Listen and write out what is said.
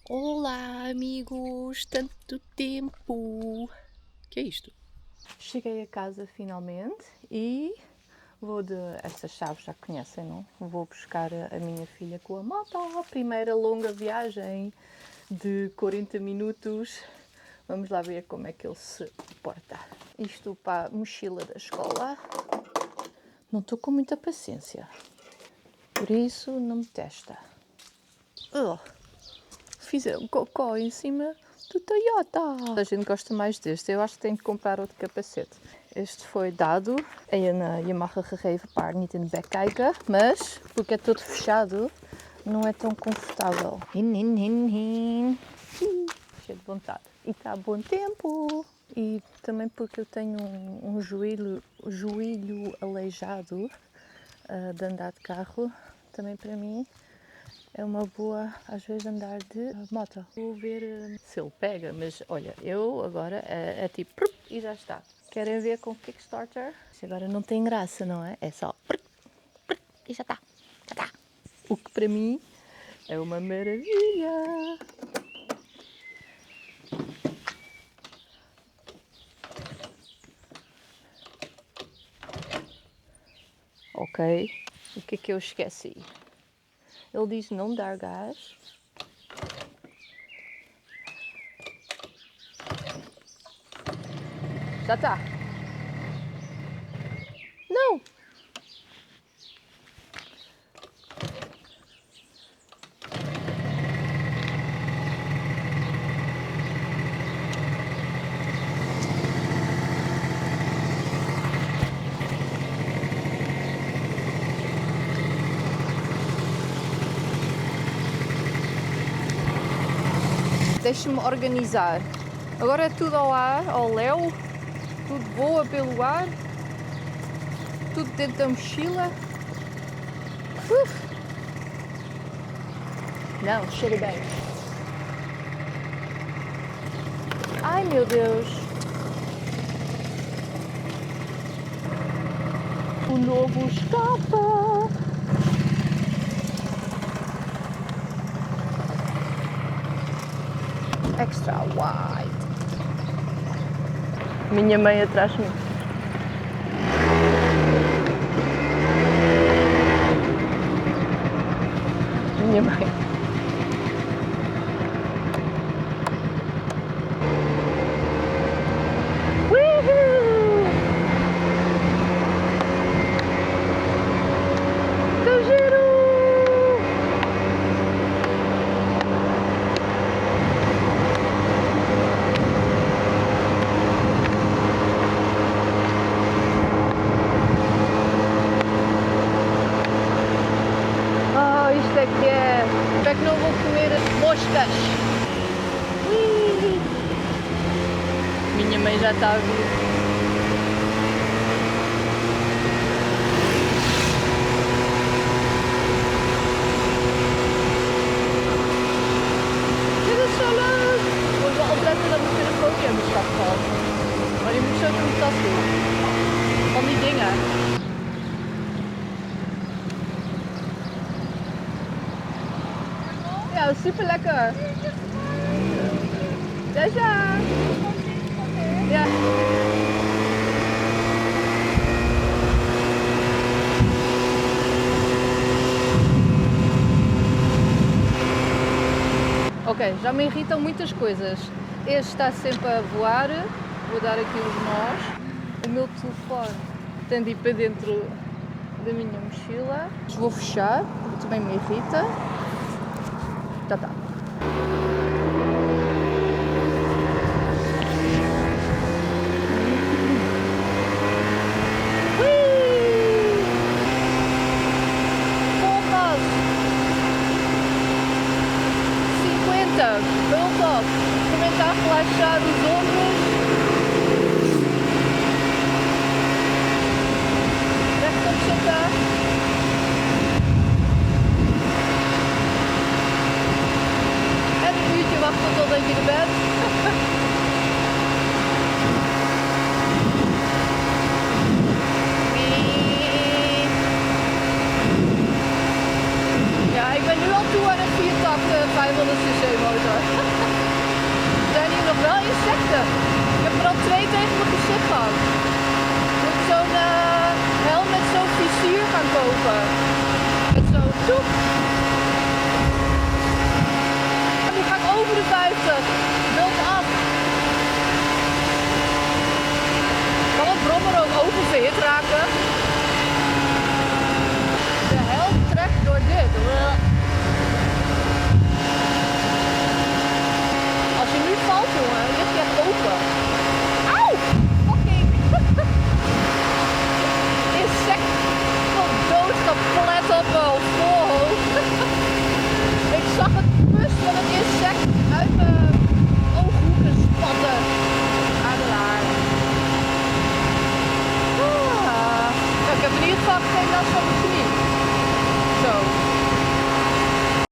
Olá, amigos! Tanto tempo! Que é isto? Cheguei a casa finalmente e vou de... Estas chaves já conhecem, não? Vou buscar a minha filha com a moto. A primeira longa viagem de 40 minutos. Vamos lá ver como é que ele se porta. Isto para a mochila da escola. Não estou com muita paciência. Por isso, não me testa. Fizeram cocó em cima do Toyota. A gente gosta mais deste. Eu acho que tenho que comprar outro capacete. Este foi dado na Yamaha gegeven niet in de bek kijken, mas porque é todo fechado, não é tão confortável. Cheio de vontade. E está bom tempo. E também porque eu tenho um joelho aleijado de andar de carro, também para mim é uma boa, às vezes, andar de moto. Vou ver se ele pega, mas olha, eu agora é tipo e já está. Querem ver com Kickstarter? Isto agora não tem graça, não é? É só e já está. Já está. O que para mim é uma maravilha. Ok. O que é que eu esqueci? Ele diz não dar gás. Já está. Não! Deixa-me organizar. Agora é tudo ao ar, ao léu. Tudo voa pelo ar. Tudo dentro da mochila. Não, cheira bem. Ai, meu Deus. O novo escapa. Extra wide. Minha mãe atrás de mim. Minha mãe. Uhul! Que giro! Isto é que é. Espero que não vou comer moscas. Ui. Minha mãe já está a vir. Opletten dat we telefoon hebben gehad. Maar die moet zo door de tas doen. Van die dingen. Ja, super lekker. Ja. Ja. Ok, já me irritam muitas coisas. Este está sempre a voar, vou dar aqui os nós. O meu telefone tem de ir para dentro da minha mochila. Vou fechar, porque também me irrita. Já está. Pelo top, experimentar relaxar os ombros. Recht opzetten. En een uurtje wachten totdat je er bent. Ja, ik ben nu al toe aan een 4-tak 500 cc motor. insecten. Ik heb er al 2 tegen mijn gezicht gehad. Moet ik zo'n helm met zo'n vizier gaan kopen. Met zo'n toep. En nu ga ik over de 50. Wilt af. Kan het brommer ook oververhit raken? De helm trekt door dit. Als je nu valt, jongen, ligt je echt open. Auw! Fucking! Insect van dood geplet op mijn voorhoofd. Ik zag het bus van het